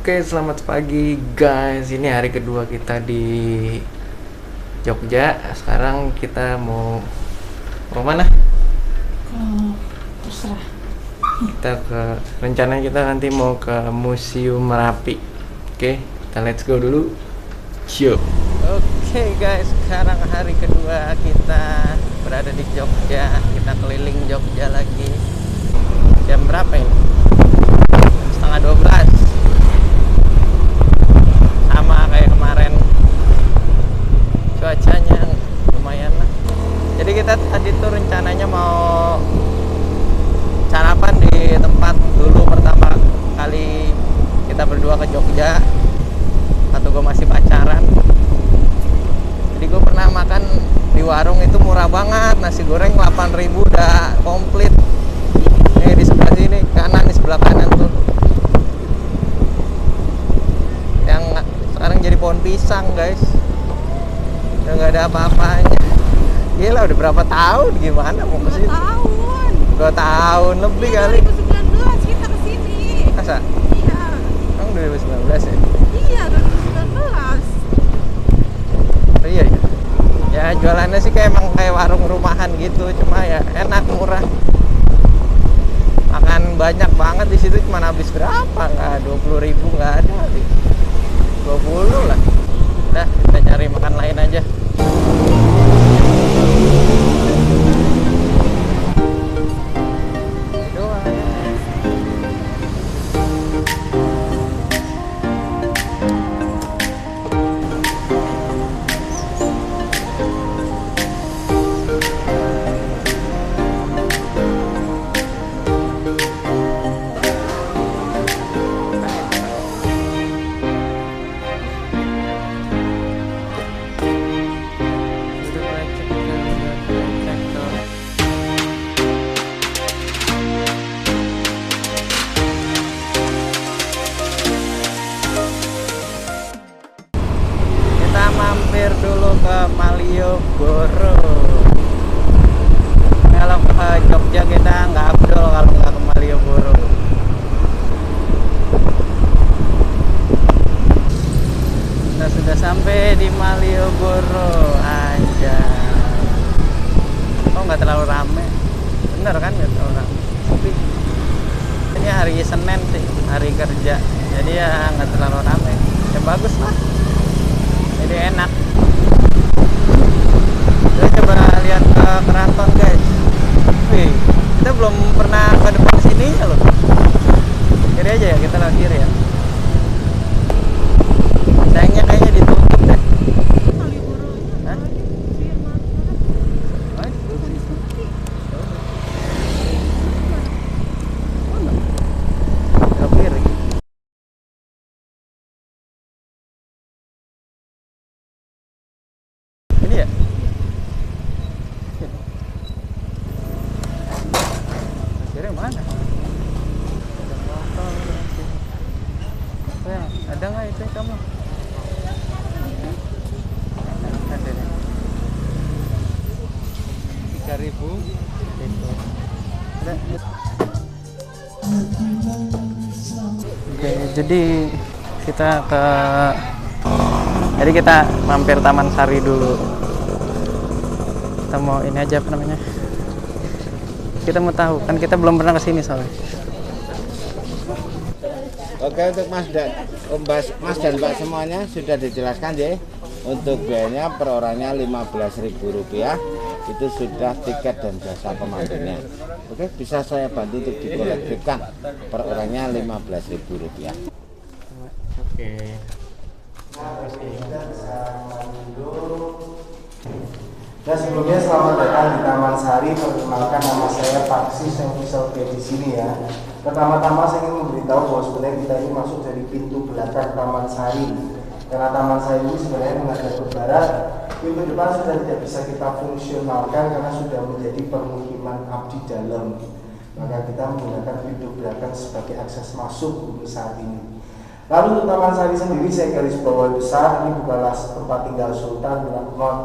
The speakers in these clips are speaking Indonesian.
Oke, selamat pagi guys. Ini hari kedua kita di Jogja. Sekarang kita mau mana? Terserah. Rencananya kita nanti mau ke Museum Merapi. Oke, kita let's go dulu. Yuk. Oke guys, sekarang hari kedua kita berada di Jogja. Kita keliling Jogja lagi. Jam berapa ini? Setengah 12. Sama kayak kemarin, cuacanya lumayan lah. Jadi kita tadi tuh rencananya mau sarapan di tempat dulu pertama kali kita berdua ke Jogja atau gue masih pacaran. Jadi gue pernah makan di warung itu murah banget, nasi goreng 8.000 udah komplit. Nih di sebelah sini kanan, di sebelah kanan tuh yang sekarang jadi pohon pisang guys, udah nggak ada apa-apanya. Gila, udah berapa tahun gimana mau ke sini? 2 tahun lebih Iya, kali. 2019 kita kesini. Masa? Iya. Emang 2019 ya? Iya, 2019. Oh, iya ya. Ya jualannya sih kayak emang kayak warung rumahan gitu, cuma ya enak, murah. Makan banyak banget di situ, cuma habis berapa? Nggak 20.000 nggak ada kali. 20 lah. Udah, kita cari makan lain aja. Ini doang. Kita mampir dulu ke Malioboro. Kalau ke Jogja kita nggak abdol kalau nggak ke Malioboro. Kita sudah sampai di Malioboro aja. Oh, nggak terlalu rame. Bener kan, nggak terlalu rame. Tapi ini hari Senin sih, hari kerja. Jadi ya nggak terlalu rame. Ya bagus lah. Jadi enak. Kita coba lihat ke keraton guys. Wih, kita belum pernah ke depan sini ya loh. Kiri aja ya, kita lewat kiri ya. Sayangnya kayaknya ditutup deh. Hah? Belok kiri. Ini ya? Kiri mana? Ada motor. Sayang, ada nggak itu kamu? Ada nih. 3.000 itu. Ada. Oke, jadi kita mampir Taman Sari dulu. Kita mau ini aja, apa namanya? Kita mau tahu, kan kita belum pernah kesini soalnya. Oke, untuk Mas dan Mbak semuanya sudah dijelaskan ya. Untuk biayanya per orangnya Rp15.000. Itu sudah tiket dan jasa pemandunya. Oke, bisa saya bantu untuk dikolektifkan per orangnya Rp15.000. Oke. Dan sebelumnya selamat datang di Taman Sari. Perkenalkan, nama saya Pak Sis yang bisa di sini ya. Pertama-tama saya ingin memberitahu bahwa sebenarnya kita ini masuk dari pintu belakang Taman Sari. Karena Taman Sari ini sebenarnya menghadap ke barat. Pintu depan sudah tidak bisa kita fungsionalkan karena sudah menjadi permukiman abdi dalam. Maka kita menggunakan pintu belakang sebagai akses masuk untuk saat ini. Lalu untuk Taman Sari sendiri saya garis bawahi besar, ini bukanlah tempat tinggal Sultan,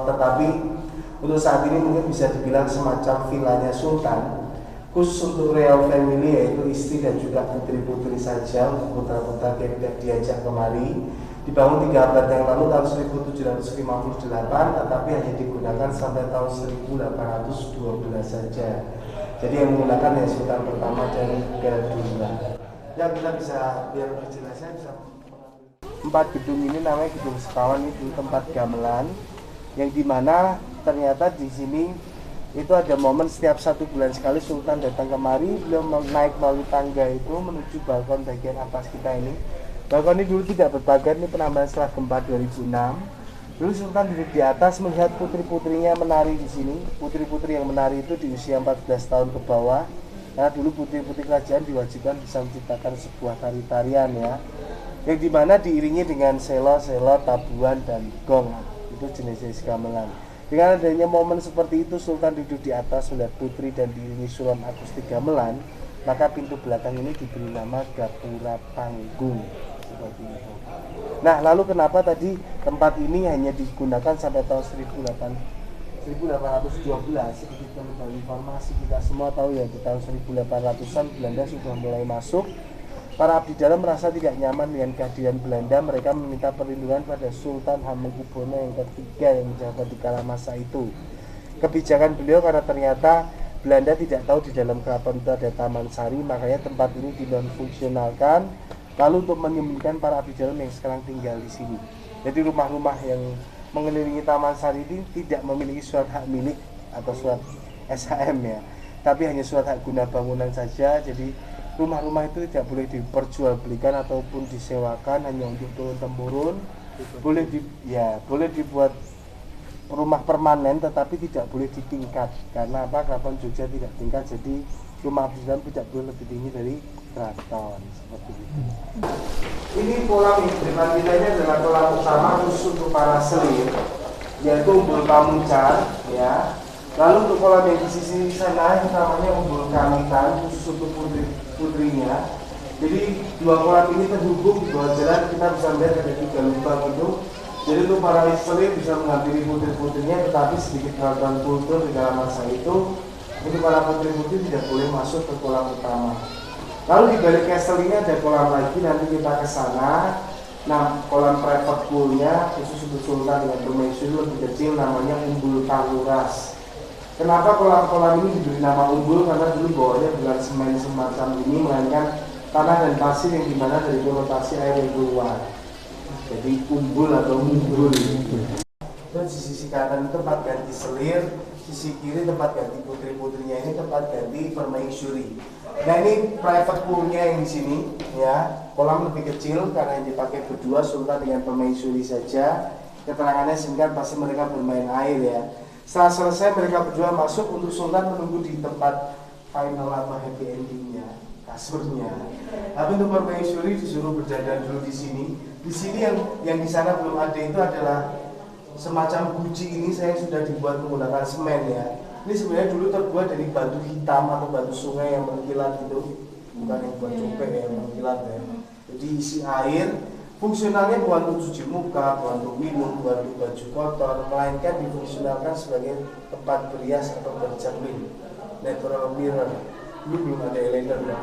tetapi untuk saat ini mungkin bisa dibilang semacam vilanya Sultan khusus untuk royal family, yaitu istri dan juga putri-putri saja. Untuk putra-putra yang tidak diajak kemari, dibangun 3 abad yang lalu tahun 1758, tetapi hanya digunakan sampai tahun 1812 saja. Jadi yang menggunakan ya Sultan pertama dan kedua. Ya, kita bisa biar lebih jelasnya bisa. 4 gedung ini namanya Gedung Sekawan, itu tempat gamelan, yang dimana ternyata di sini itu ada momen setiap 1 bulan sekali Sultan datang kemari. Beliau naik melalui tangga itu menuju balkon bagian atas kita ini. Balkon ini dulu tidak berpagar, ini penambahan setelah gempa 2006. Dulu Sultan duduk di atas melihat putri-putrinya menari di sini. Putri-putri yang menari itu di usia 14 tahun ke bawah. Karena dulu putri-putri kerajaan diwajibkan bisa menciptakan sebuah tari-tarian ya, yang dimana diiringi dengan selo-selo, tabuhan, dan gong. Itu jenis-jenis gamelan. Dengan adanya momen seperti itu, Sultan duduk di atas melihat putri dan diiringi sulam akustik gamelan, maka pintu belakang ini diberi nama Gapura Panggung. Seperti itu. Nah, lalu kenapa tadi tempat ini hanya digunakan sampai tahun 1812? Sedikit kembali informasi, kita semua tahu ya, di tahun 1800-an Belanda sudah mulai masuk. Para abdi dalam merasa tidak nyaman dengan kehadiran Belanda. Mereka meminta perlindungan pada Sultan Hamengkubuwono yang ketiga yang menjabat di kala masa itu. Kebijakan beliau karena ternyata Belanda tidak tahu di dalam keraton itu ada Taman Sari, makanya tempat ini dinonfungsionalkan. Lalu untuk menyembunyikan para abdi dalam yang sekarang tinggal di sini. Jadi rumah-rumah yang mengelilingi Taman Sari ini tidak memiliki surat hak milik atau surat SHM ya, tapi hanya surat hak guna bangunan saja. Jadi rumah-rumah itu tidak boleh diperjualbelikan ataupun disewakan, hanya untuk turun-temurun. Boleh dibuat rumah permanen, tetapi tidak boleh ditingkat. Karena apa? Keraton Jogja tidak tingkat, jadi rumah abdi dalam tidak boleh lebih tinggi dari keraton, seperti itu. Ini kolam depan kita ini adalah kolam utama khusus untuk para selir, yaitu Umbul Pamuncar ya. Lalu untuk kolam yang di sisi sana namanya Umbul Kamitan, khusus untuk putrinya. Jadi 2 kolam ini terhubung di bawah jalan, kita bisa melihat ada 3 lubang itu. Jadi untuk para selir bisa menghampiri putri-putrinya, tetapi sedikit peraturan kultur di dalam masa itu, untuk para putri-putri tidak boleh masuk ke kolam utama. Lalu di balik castle ini ada kolam lagi, nanti kita ke sana. Nah, kolam private poolnya khusus untuk Sultan dengan permaisuri lebih kecil, namanya Umbul Tanguras. Kenapa kolam-kolam ini diberi nama umbul? Karena dulu bawahnya bukan semen semacam ini, melainkan tanah dan pasir yang dimana dari konotasi air yang keluar. Jadi umbul atau umbul. Dan di sisi kanan tempat ganti selir, sisi kiri tempat ganti putri-putrinya, ini tempat ganti permaisuri. Nah, ini private poolnya yang di sini ya. Kolam lebih kecil karena yang dipakai berdua Sultan dengan permaisuri saja. Keterangannya singkat, pasti mereka bermain air ya. Setelah selesai mereka berdua masuk, untuk Sultan menunggu di tempat final atau happy endingnya, kasurnya. Tapi untuk permaisuri disuruh berdandan dulu di sini. Di sini yang di sana belum ada itu adalah semacam guci ini, saya sudah dibuat menggunakan semen ya. Ini sebenarnya dulu terbuat dari batu hitam atau batu sungai yang mengkilat itu, bukan yang buat copek yang mengkilat ya. Jadi isi air, fungsionalnya bukan untuk cuci muka, bukan untuk minum, bukan untuk baju kotor, melainkan difungsionalkan sebagai tempat berias atau bercermin, natural mirror. Dulu belum ada eyeliner ya.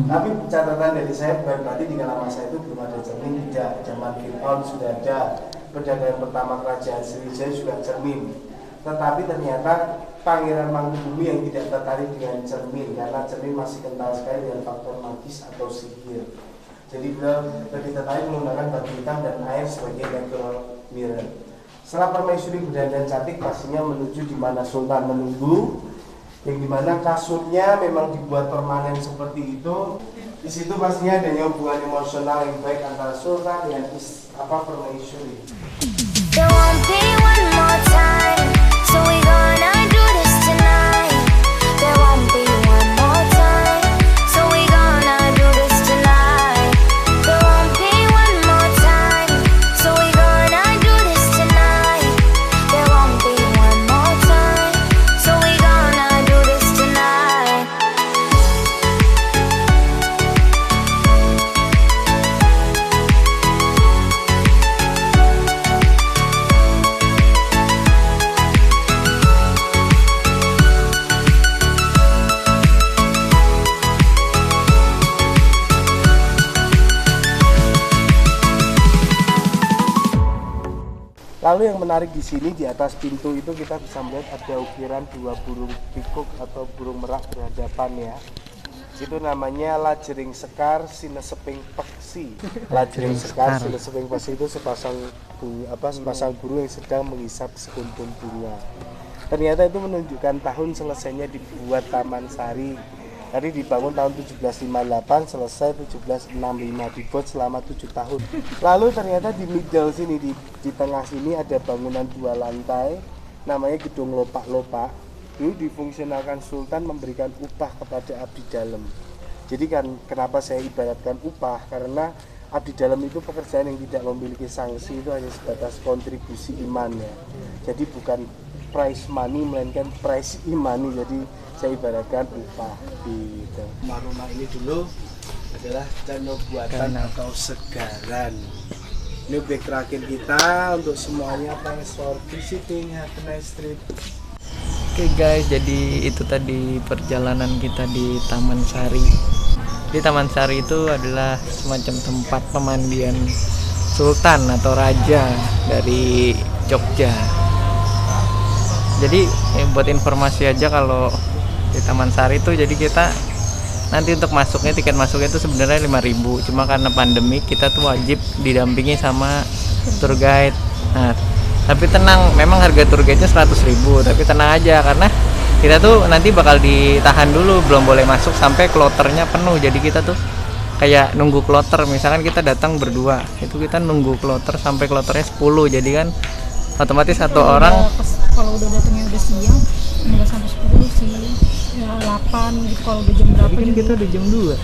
Tapi catatan dari saya bukan berarti di kala masa itu belum ada cermin, tidak. Zaman Fir'aun sudah ada, perdagangan pertama kerajaan Sriwijaya juga cermin. Tetapi ternyata Pangeran Mangkubumi yang tidak tertarik dengan cermin, karena cermin masih kental sekali dengan faktor magis atau sihir. Jadi beliau lebih tertarik menggunakan batu hitam dan air sebagai natural mirror. Setelah permaisuri berdandan cantik, pastinya menuju di mana Sultan menunggu, yang dimana kasurnya memang dibuat permanen seperti itu. Di situ pastinya adanya hubungan emosional yang baik antara Sultan dengan permaisuri. There won't be one more time, so we gonna do this tonight. There won't be one more time, so we gonna do this tonight. There won't be one more time, so we gonna do this tonight. There won't be one more time, so we gonna do this tonight. menarik di sini di atas pintu itu kita bisa melihat ada ukiran dua burung pikuk atau burung merak berhadapan ya. Itu namanya lajering sekar sineseping peksi. Lajering sekar sineseping peksi itu sepasang burung yang sedang menghisap sekuntum bunga. Ternyata itu menunjukkan tahun selesainya dibuat Taman Sari. Tadi dibangun tahun 1758, selesai 1765, dibuat selama 7 tahun. Lalu ternyata di middle sini, di tengah sini ada bangunan 2 lantai, namanya Gedung Lopak-Lopak. Dulu difungsionalkan Sultan memberikan upah kepada abdi dalam. Jadi kan kenapa saya ibaratkan upah, karena abdi dalam itu pekerjaan yang tidak memiliki sanksi, itu hanya sebatas kontribusi iman ya. Jadi bukan price money melainkan price imani, jadi saya ibaratkan upah gitu. Rumah ini dulu adalah danau buatan atau segaran. Ini objek terakhir kita untuk semuanya. Thanks for visiting, have a nice trip. Oke guys, jadi itu tadi perjalanan kita di Taman Sari. Di Taman Sari itu adalah semacam tempat pemandian sultan atau raja dari Jogja. Jadi buat informasi aja, kalau di Taman Sari itu jadi kita nanti untuk masuknya, tiket masuknya itu sebenarnya 5.000, cuma karena pandemi kita tuh wajib didampingi sama tour guide. Nah, tapi tenang, memang harga tour guide-nya 100.000, tapi tenang aja karena kita tuh nanti bakal ditahan dulu, belum boleh masuk sampai kloternya penuh. Jadi kita tuh kayak nunggu kloter, misalkan kita datang berdua, itu kita nunggu kloter sampai kloternya 10, jadi kan otomatis satu orang Kalau udah datangnya udah siang, nggak sampai 10 sih, ya 8 gitu kalau udah jam berapa. tapi kan kita udah jam 2.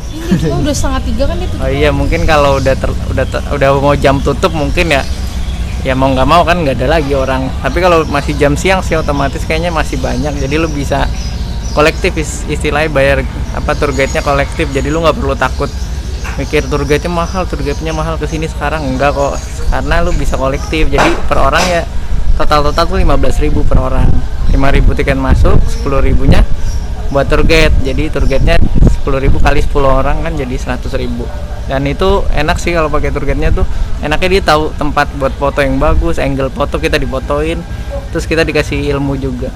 Ini kita udah 2:30 kan dia tutup. Oh iya, mungkin kalau udah mau jam tutup mungkin ya mau nggak mau kan nggak ada lagi orang. Tapi kalau masih jam siang sih otomatis kayaknya masih banyak, jadi lu bisa kolektif, istilahnya bayar tour guide-nya kolektif, jadi lu nggak perlu takut mikir tour guide-nya mahal kesini sekarang, enggak kok, karena lu bisa kolektif. Jadi per orang ya total tuh 15.000 per orang, 5.000 tiket masuk, 10.000-nya buat tour guide. Jadi tour guide-nya 10.000 kali 10 orang kan jadi 100.000. Dan itu enak sih kalau pakai tour guide-nya tuh, enaknya dia tahu tempat buat foto yang bagus, angle foto kita difotoin, terus kita dikasih ilmu juga,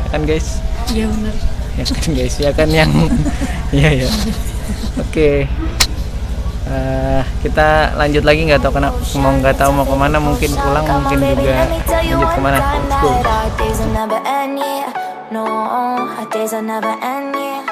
ya kan guys? Iya benar. Ya kan guys, ya kan yang iya. Oke. Kita lanjut lagi, nggak tahu mau kemana, mungkin pulang, mungkin juga lanjut kemana. Let's go. Our days will never end, yeah. No, our days will never end, yeah.